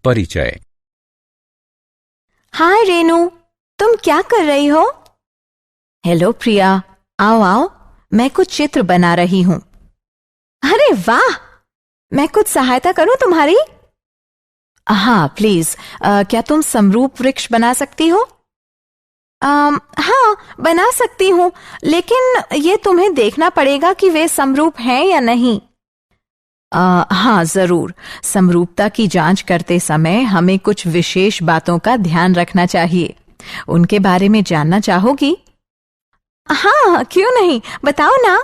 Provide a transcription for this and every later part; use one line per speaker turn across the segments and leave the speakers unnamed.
परिचय।
हाय रेनू, तुम क्या कर रही हो? हेलो प्रिया, आओ आओ, मैं कुछ चित्र बना रही हूँ। अरे वाह, मैं कुछ सहायता करूँ तुम्हारी? हाँ प्लीज, क्या तुम समरूप वृक्ष बना सकती हो? हाँ, बना सकती हूँ, लेकिन ये तुम्हें देखना पड़ेगा कि वे समरूप हैं या नहीं। हाँ जरूर, समरूपता की जांच करते समय हमें कुछ विशेष बातों का ध्यान रखना चाहिए। उनके बारे में जानना चाहोगी? हाँ, क्यों नहीं, बताओ ना।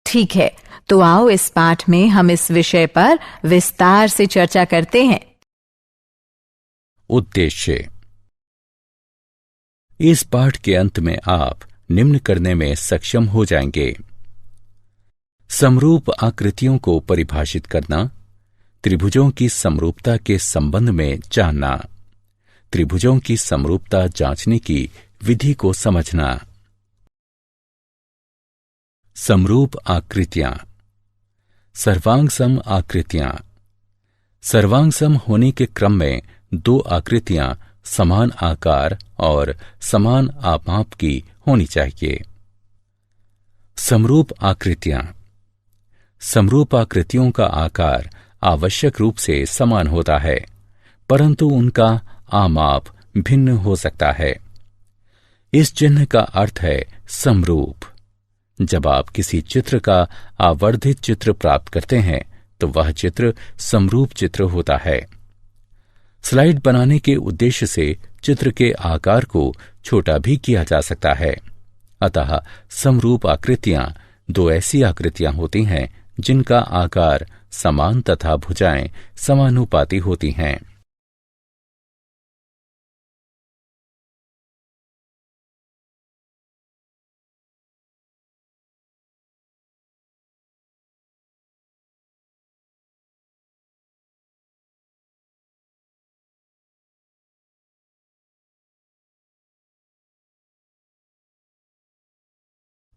ठीक है, तो आओ इस पाठ में हम इस विषय पर विस्तार से चर्चा करते हैं।
उद्देश्य। इस पाठ के अंत में आप निम्न करने में सक्षम हो जाएंगे: समरूप आकृतियों को परिभाषित करना, त्रिभुजों की समरूपता के संबंध में जानना, त्रिभुजों की समरूपता जांचने की विधि को समझना। समरूप आकृतियां। सर्वांगसम आकृतियां। सर्वांगसम होने के क्रम में दो आकृतियां समान आकार और समान आपाप की होनी चाहिए। समरूप आकृतियां। समरूप आकृतियों का आकार आवश्यक रूप से समान होता है, परंतु उनका आमाप भिन्न हो सकता है। इस चिन्ह का अर्थ है समरूप। जब आप किसी चित्र का आवर्धित चित्र प्राप्त करते हैं तो वह चित्र समरूप चित्र होता है। स्लाइड बनाने के उद्देश्य से चित्र के आकार को छोटा भी किया जा सकता है। अतः समरूप आकृतियां दो ऐसी आकृतियां होती हैं जिनका आकार समान तथा भुजाएं समानुपाती होती हैं।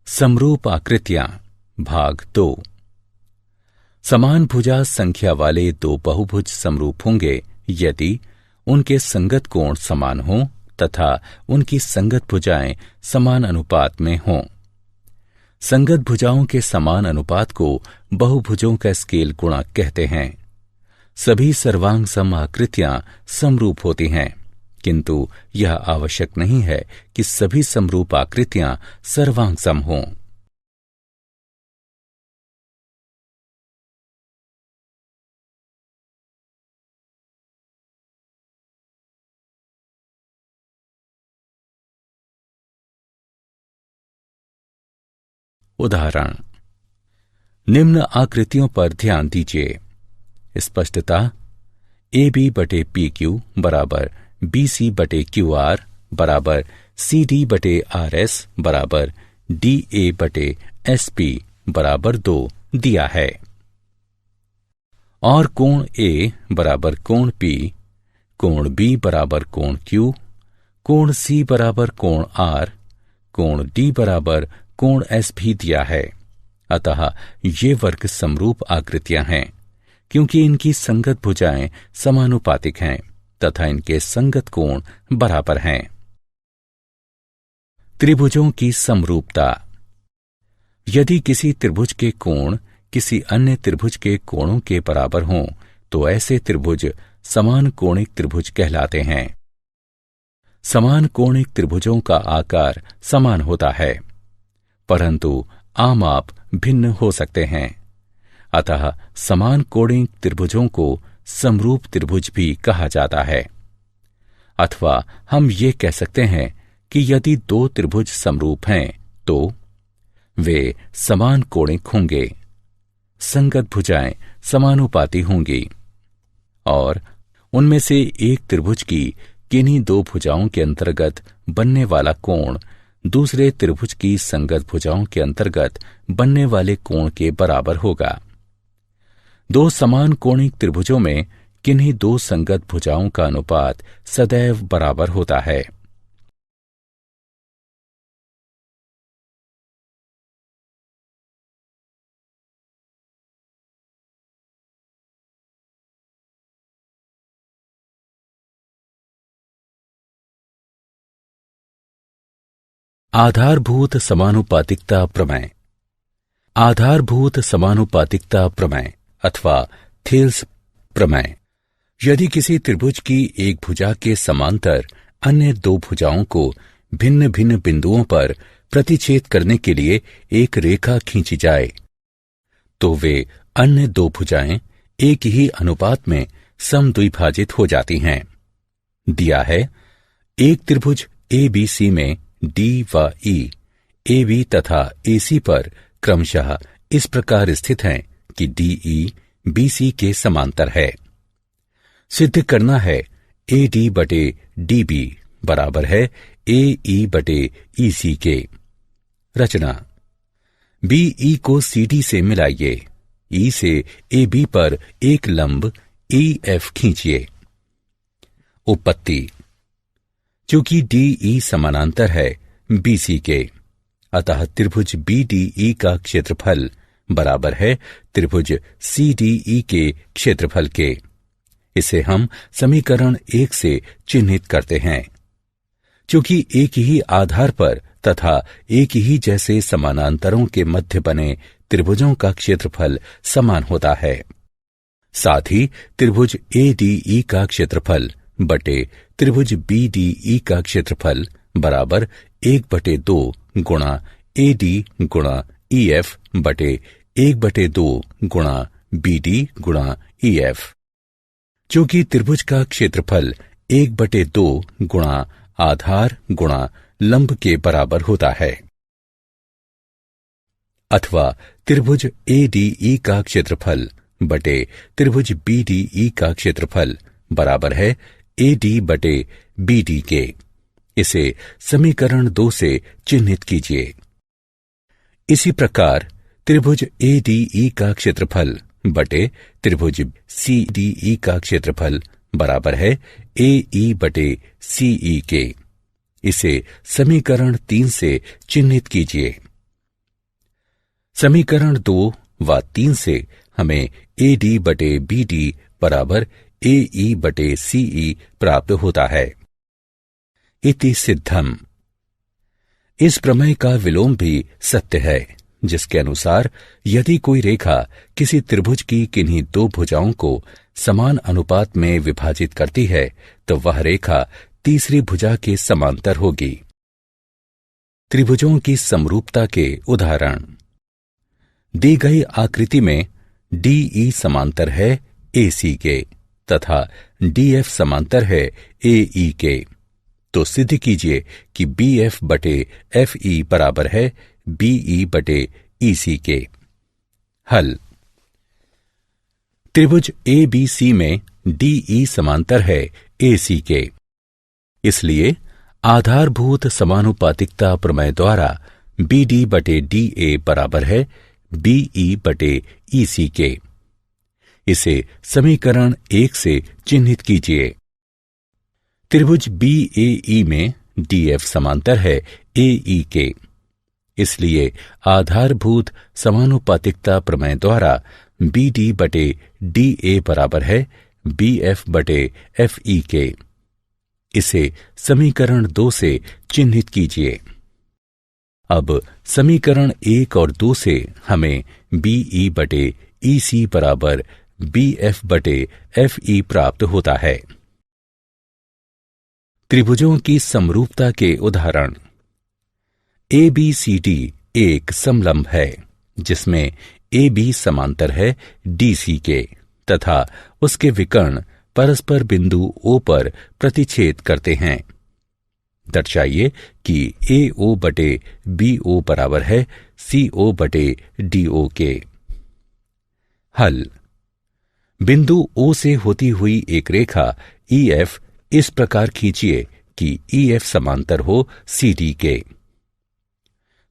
समरूप आकृतियां भाग 2। समान भुजा संख्या वाले दो बहुभुज समरूप होंगे यदि उनके संगत कोण समान हों तथा उनकी संगत भुजाएं समान अनुपात में हों। संगत भुजाओं के समान अनुपात को बहुभुजों का स्केल गुणक कहते हैं। सभी सर्वांगसम आकृतियां समरूप होती हैं, किंतु यह आवश्यक नहीं है कि सभी समरूप आकृतियां सर्वांगसम हों। उदाहरण: निम्न आकृतियों पर ध्यान दीजिए। स्पष्टता: ए बी बटे पी क्यू बराबर बी सी बटे क्यू आर बराबर सी डी बटे आर एस बराबर डी ए बटे एस पी बराबर 2 दिया है। और कोण ए बराबर कोण पी, कोण बी बराबर कोण क्यू, कोण सी बराबर कोण आर, कोण डी बराबर कोण एस भी दिया है। अतः ये वर्ग समरूप आकृतियां हैं क्योंकि इनकी संगत भुजाएं समानुपातिक हैं तथा इनके संगत कोण बराबर हैं। त्रिभुजों की समरूपता। यदि किसी त्रिभुज के कोण किसी अन्य त्रिभुज के कोणों के बराबर हों तो ऐसे त्रिभुज समान कोणिक त्रिभुज कहलाते हैं। समान कोणिक त्रिभुजों का आकार समान होता है, परंतु आमाप भिन्न हो सकते हैं। अतः समान कोणिक त्रिभुजों को समरूप त्रिभुज भी कहा जाता है। अथवा हम ये कह सकते हैं कि यदि दो त्रिभुज समरूप हैं तो वे समान कोणिक होंगे, संगत भुजाएं समानुपाती होंगी और उनमें से एक त्रिभुज की किन्हीं दो भुजाओं के अंतर्गत बनने वाला कोण दूसरे त्रिभुज की संगत भुजाओं के अंतर्गत बनने वाले कोण के बराबर होगा। दो समान कोणिक त्रिभुजों में किन्हीं दो संगत भुजाओं का अनुपात सदैव बराबर होता है। आधारभूत समानुपातिकता प्रमेय। आधारभूत समानुपातिकता प्रमेय अथवा थेल्स प्रमेय। यदि किसी त्रिभुज की एक भुजा के समांतर अन्य दो भुजाओं को भिन्न भिन्न बिंदुओं पर प्रतिच्छेद करने के लिए एक रेखा खींची जाए, तो वे अन्य दो भुजाएं एक ही अनुपात में समद्विभाजित हो जाती हैं। दिया है, एक त्रिभुज ABC में D व E, AB तथा AC पर क्रमशः इस प्रकार स्थित हैं कि DE BC के समांतर है। सिद्ध करना है AD बटे DB बराबर है AE बटे EC के। रचना, BE को CD से मिलाइए, E से AB पर एक लंब EF खींचिए। उपपत्ति, चूंकि DE समानांतर है BC के, अतः त्रिभुज BDE का क्षेत्रफल बराबर है त्रिभुज CDE के क्षेत्रफल के। इसे हम समीकरण 1 से चिन्हित करते हैं। चूंकि एक ही आधार पर तथा एक ही जैसे समानांतरों के मध्य बने त्रिभुजों का क्षेत्रफल समान होता है, साथ ही त्रिभुज ADE का क्षेत्रफल बटे त्रिभुज BDE का क्षेत्रफल बराबर 1/2 गुणा AD गुणा EF बटे 1/2 गुणा BD गुणा EF। चूंकि त्रिभुज का क्षेत्रफल 1/2 गुणा आधार गुणा लंब के बराबर होता है, अथवा त्रिभुज ADE का क्षेत्रफल बटे त्रिभुज BDE का क्षेत्रफल बराबर है AD बटे BD के। इसे समीकरण 2 से चिन्हित कीजिए। इसी प्रकार त्रिभुज ADE का क्षेत्रफल बटे त्रिभुज CDE का क्षेत्रफल बराबर है AE बटे CE के। इसे समीकरण 3 से चिन्हित कीजिए। समीकरण 2 व 3 से हमें AD बटे BD बराबर AE बटे CE प्राप्त होता है। इति सिद्धम। इस प्रमेय का विलोम भी सत्य है, जिसके अनुसार यदि कोई रेखा किसी त्रिभुज की किन्हीं दो भुजाओं को समान अनुपात में विभाजित करती है, तो वह रेखा तीसरी भुजा के समांतर होगी। त्रिभुजों की समरूपता के उदाहरण। दी गई आकृति में DE समांतर है AC के तथा DF समांतर है AE के, तो सिद्ध कीजिए कि BF बटे FE बराबर है BE बटे EC के। हल। त्रिभुज ABC में DE समांतर है AC के, इसलिए आधारभूत समानुपातिकता प्रमेय द्वारा BD बटे DA बराबर है BE बटे EC के। इसे समीकरण 1 से चिन्हित कीजिए। त्रिभुज BAE में DF समांतर है AE के, इसलिए आधारभूत समानुपातिकता प्रमेय द्वारा BD बटे DA बराबर है BF बटे FE के। इसे समीकरण 2 से चिन्हित कीजिए। अब समीकरण 1 और 2 से हमें BE बटे EC बराबर BF बटे FE प्राप्त होता है। त्रिभुजों की समरूपता के उदाहरण। ABCD एक समलंब है, जिसमें AB समांतर है DC के तथा उसके विकर्ण परस्पर बिंदु O पर प्रतिच्छेद करते हैं। दर्शाइए कि AO बटे BO बराबर है CO बटे DO के। हल। बिंदु O से होती हुई एक रेखा EF इस प्रकार खींचिए कि EF समांतर हो CD के।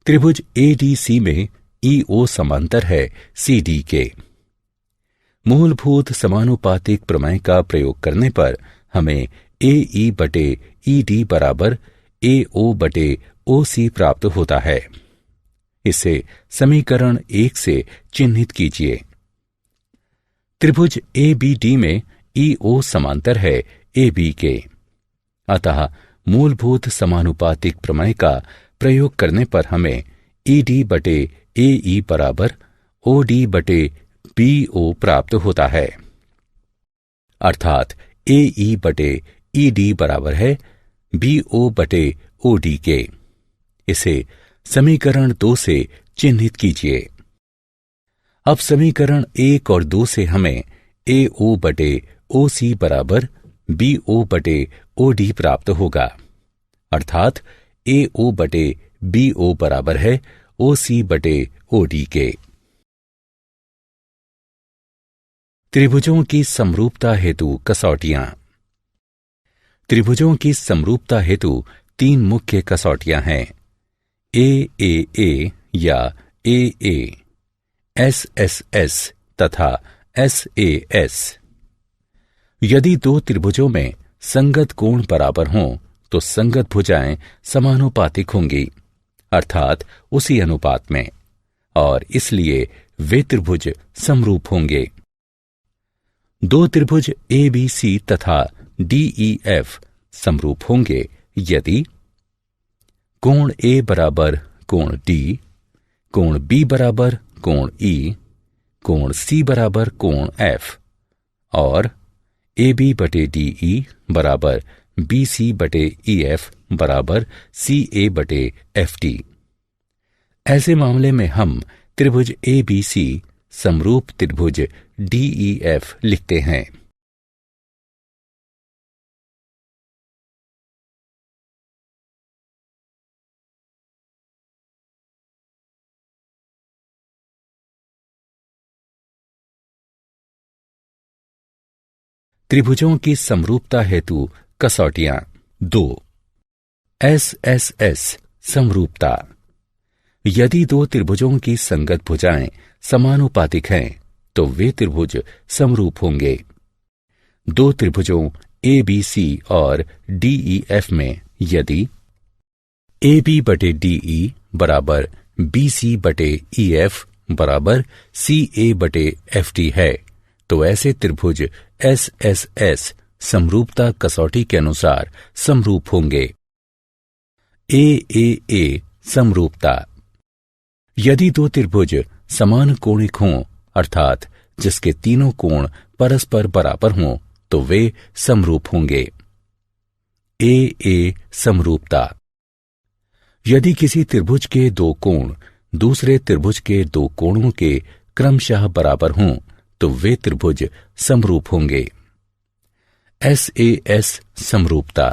त्रिभुज ADC में EO समांतर है CD के। मूलभूत समानुपातिक प्रमेय का प्रयोग करने पर हमें AE बटे ED बराबर AO बटे OC प्राप्त होता है। इसे समीकरण 1 से चिन्हित कीजिए। त्रिभुज ABD में EO समांतर है AB के, अतः मूलभूत समानुपातिक प्रमेय का प्रयोग करने पर हमें ED बटे AE बराबर OD बटे BO प्राप्त होता है, अर्थात AE बटे ED बराबर है BO बटे OD के। इसे समीकरण 2 से चिन्हित कीजिए। अब समीकरण 1 और 2 से हमें AO बटे OC बराबर BO बटे OD प्राप्त होगा, अर्थात AO बटे BO बराबर है OC बटे OD के। त्रिभुजों की समरूपता हेतु कसौटियां। त्रिभुजों की समरूपता हेतु 3 मुख्य कसौटियां हैं, AAA या AA, SSS तथा SAS। यदि 2 त्रिभुजों में संगत कोण बराबर हों तो संगत भुजाएं समानुपातिक होंगी, अर्थात उसी अनुपात में, और इसलिए वे त्रिभुज समरूप होंगे। 2 त्रिभुज ABC तथा DEF समरूप होंगे यदि कोण A बराबर कोण D, कोण B बराबर कोण E, कोण C बराबर कोण F और AB बटे DE बराबर BC बटे EF बराबर CA बटे FD। ऐसे मामले में हम त्रिभुज ABC समरूप त्रिभुज DEF लिखते हैं। त्रिभुजों की समरूपता हेतु कसौटियां 2। SSS समरूपता। यदि 2 त्रिभुजों की संगत भुजाएं समानुपातिक हैं तो वे त्रिभुज समरूप होंगे। 2 त्रिभुजों ABC और DEF में यदि AB बटे DE बराबर BC बटे EF बराबर CA बटे FD है तो ऐसे त्रिभुज SSS समरूपता कसौटी के अनुसार समरूप होंगे। AAA समरूपता। यदि 2 त्रिभुज समान कोणिक हों, अर्थात जिसके तीनों कोण परस्पर बराबर हों, तो वे समरूप होंगे। AA समरूपता। यदि किसी त्रिभुज के 2 कोण दूसरे त्रिभुज के 2 कोणों के क्रमशः बराबर हों तो वे त्रिभुज समरूप होंगे। SAS समरूपता।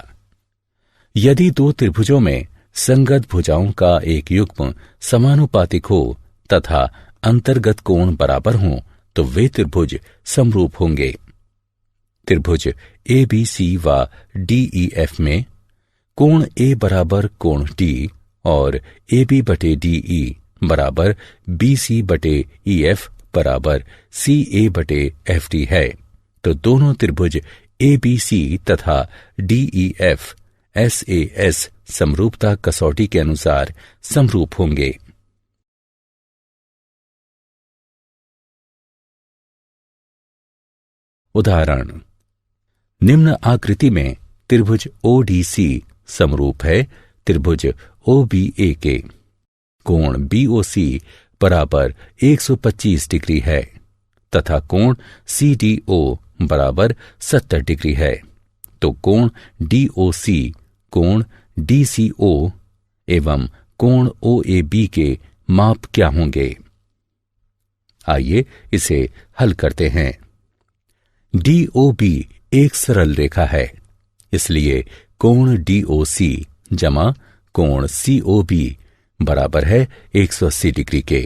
यदि 2 त्रिभुजों में संगत भुजाओं का एक युग्म समानुपातिक हो तथा अंतर्गत कोण बराबर हों तो वे त्रिभुज समरूप होंगे। त्रिभुज ABC व DEF में कोण A बराबर कोण D और AB बटे DE बराबर BC बटे EF बराबर CA बटे FD है तो दोनों त्रिभुज ABC तथा DEF SAS समरूपता कसौटी के अनुसार समरूप होंगे। उदाहरण, निम्न आकृति में त्रिभुज ODC समरूप है त्रिभुज OBA के। कोण BOC बराबर 125 डिग्री है तथा कोण CDO बराबर 70 डिग्री है तो कोण DOC, कोण DCO एवं कोण OAB के माप क्या होंगे? आइए इसे हल करते हैं। DOB एक सरल रेखा है, इसलिए कोण DOC जमा कोण COB बराबर है 180 डिग्री के,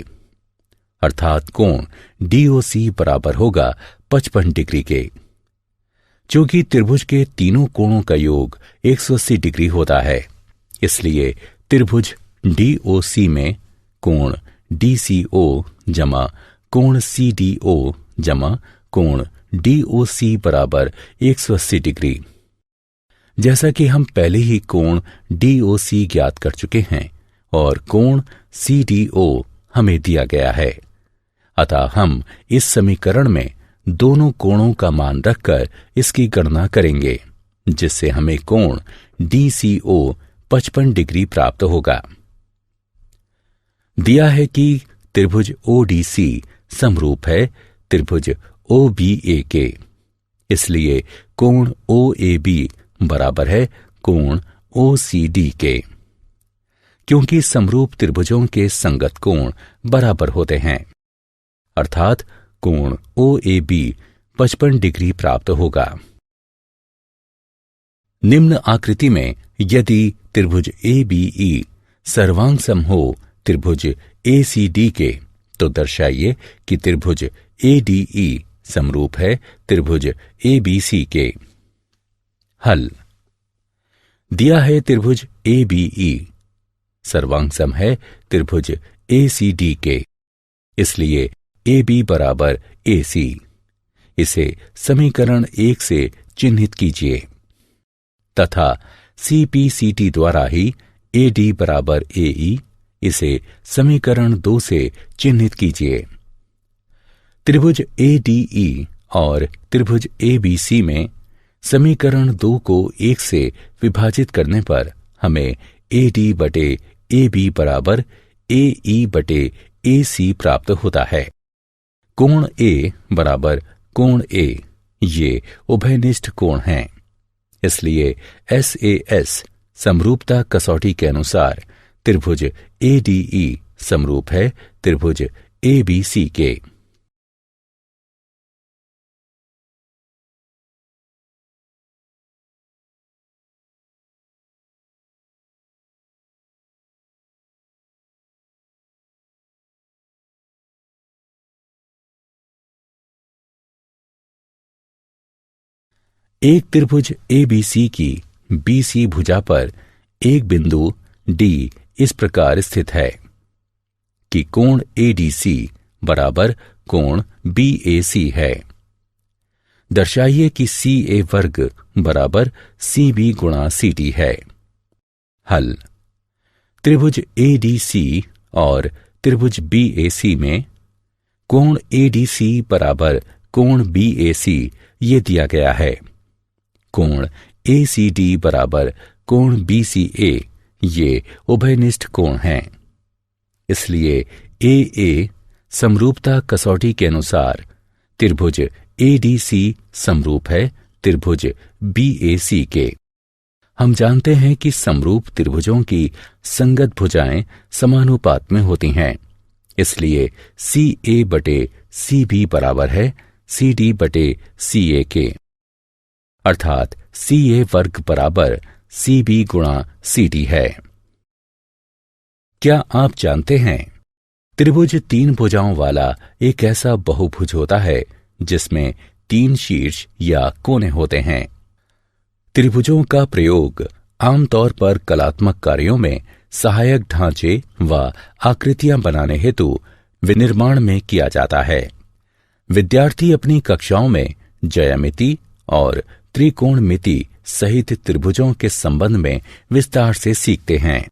अर्थात कोण DOC बराबर होगा 55 डिग्री के। चूंकि त्रिभुज के तीनों कोणों का योग 180 डिग्री होता है, इसलिए त्रिभुज DOC में कोण DCO जमा कोण CDO जमा कोण DOC बराबर 180 डिग्री। जैसा कि हम पहले ही कोण DOC ज्ञात कर चुके हैं और कोण CDO हमें दिया गया है, अतः हम इस समीकरण में दोनों कोणों का मान रखकर इसकी गणना करेंगे, जिससे हमें कोण DCO 55 डिग्री प्राप्त होगा। दिया है कि त्रिभुज ODC समरूप है त्रिभुज OBA के, इसलिए कोण OAB बराबर है कोण OCD के। क्योंकि समरूप त्रिभुजों के संगत कोण बराबर होते हैं, अर्थात कोण OAB 55 डिग्री प्राप्त होगा। निम्न आकृति में यदि त्रिभुज ABE सर्वांग हो त्रिभुज ACD के, तो दर्शाइए कि त्रिभुज ADE समरूप है त्रिभुज ABC के। हल। दिया है त्रिभुज ABE सर्वांग है त्रिभुज ACD के, इसलिए AB बराबर AC। इसे समीकरण 1 से चिन्हित कीजिए तथा CPCT द्वारा ही AD बराबर AE इसे समीकरण 2 से चिन्हित कीजिए। त्रिभुज ADE और त्रिभुज ABC में समीकरण 2 को 1 से विभाजित करने पर हमें AD बटे AB बराबर AE बटे AC प्राप्त होता है। कोण A बराबर कोण A ये उभयनिष्ठ कोण हैं, इसलिए SAS समरूपता कसौटी के अनुसार त्रिभुज ADE समरूप है त्रिभुज ABC के। एक त्रिभुज ABC की BC भुजा पर एक बिंदु D इस प्रकार स्थित है कि कोण ADC बराबर कोण BAC है। दर्शाइए कि CA वर्ग बराबर CB गुणा CD है। हल। त्रिभुज ADC और त्रिभुज BAC में कोण ADC बराबर कोण BAC ये दिया गया है। कोण ACD बराबर कोण BCA ये उभयनिष्ठ कोण हैं, इसलिए AA समरूपता कसौटी के अनुसार त्रिभुज ADC समरूप है त्रिभुज BAC के। हम जानते हैं कि समरूप त्रिभुजों की संगत भुजाएं समानुपात में होती हैं, इसलिए CA बटे CB बराबर है CD बटे CA के, अर्थात CA वर्ग बराबर CB गुणा CD है। क्या आप जानते हैं त्रिभुज 3 भुजाओं वाला एक ऐसा बहुभुज होता है जिसमें 3 शीर्ष या कोने होते हैं। त्रिभुजों का प्रयोग आमतौर पर कलात्मक कार्यों में सहायक ढांचे व आकृतियां बनाने हेतु विनिर्माण में किया जाता है। विद्यार्थी अपनी कक्षाओं में ज्यामिति और त्रिकोणमिति सहित त्रिभुजों के संबंध में विस्तार से सीखते हैं।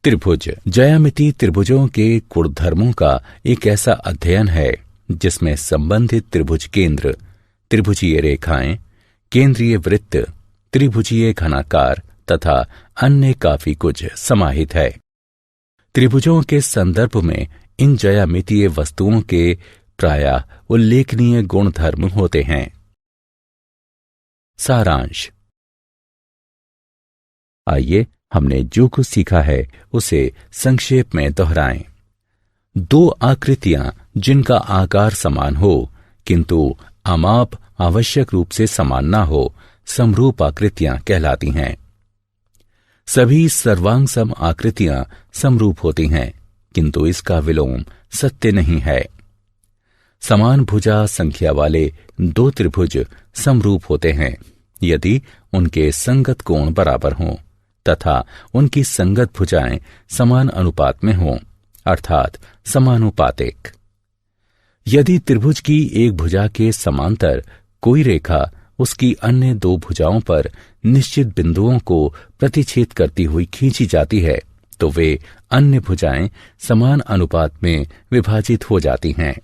त्रिभुज ज्यामिति त्रिभुजों के गुणधर्मों का एक ऐसा अध्ययन है जिसमें संबंधित त्रिभुज केंद्र, त्रिभुजीय रेखाएं, केंद्रीय वृत्त, त्रिभुजीय घनाकार तथा अन्य काफी कुछ समाहित है। त्रिभुजों के संदर्भ में इन ज्यामितीय वस्तुओं के प्रायः उल्लेखनीय गुणधर्म होते हैं। सारांश। आइए हमने जो कुछ सीखा है उसे संक्षेप में दोहराएं। 2 आकृतियां जिनका आकार समान हो किंतु आमाप आवश्यक रूप से समान ना हो समरूप आकृतियां कहलाती हैं। सभी सर्वांग सम आकृतियां समरूप होती हैं किंतु इसका विलोम सत्य नहीं है। समान भुजा संख्या वाले 2 त्रिभुज समरूप होते हैं यदि उनके संगत कोण बराबर हों तथा उनकी संगत भुजाएं समान अनुपात में हों, अर्थात समानुपातिक। यदि त्रिभुज की एक भुजा के समांतर कोई रेखा उसकी अन्य 2 भुजाओं पर निश्चित बिंदुओं को प्रतिच्छेद करती हुई खींची जाती है तो वे अन्य भुजाएं समान अनुपात में विभाजित हो जाती हैं।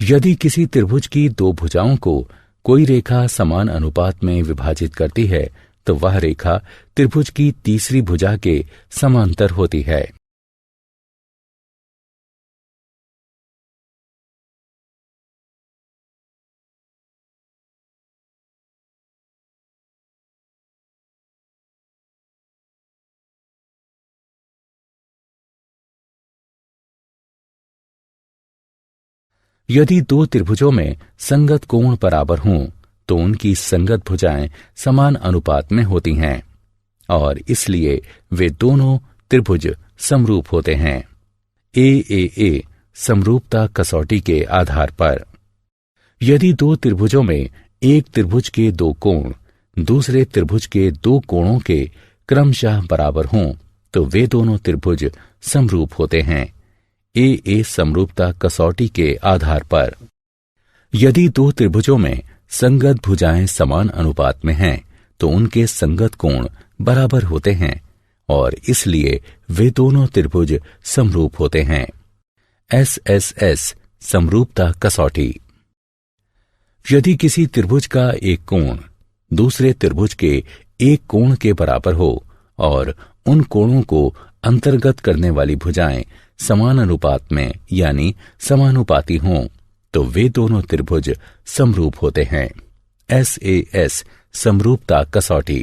यदि किसी त्रिभुज की 2 भुजाओं को कोई रेखा समान अनुपात में विभाजित करती है तो वह रेखा त्रिभुज की तीसरी भुजा के समांतर होती है। यदि दो त्रिभुजों में संगत कोण बराबर हों तो उनकी संगत भुजाएं समान अनुपात में होती हैं और इसलिए वे दोनों त्रिभुज समरूप होते हैं। ए समरूपता कसौटी के आधार पर यदि दो त्रिभुजों में एक त्रिभुज के दो कोण दूसरे त्रिभुज के दो कोणों के क्रमशः बराबर हों तो वे दोनों त्रिभुज समरूप होते हैं। ए समरूपता कसौटी के आधार पर यदि दो त्रिभुजों में संगत भुजाएं समान अनुपात में हैं तो उनके संगत कोण बराबर होते हैं और इसलिए वे दोनों त्रिभुज समरूप होते हैं। एस समरूपता कसौटी यदि किसी त्रिभुज का एक कोण दूसरे त्रिभुज के एक कोण के बराबर हो और उन कोणों को अंतर्गत करने वाली भुजाएं समान अनुपात में यानी समानुपाती हों तो वे दोनों त्रिभुज समरूप होते हैं। एस समरूपता कसौटी।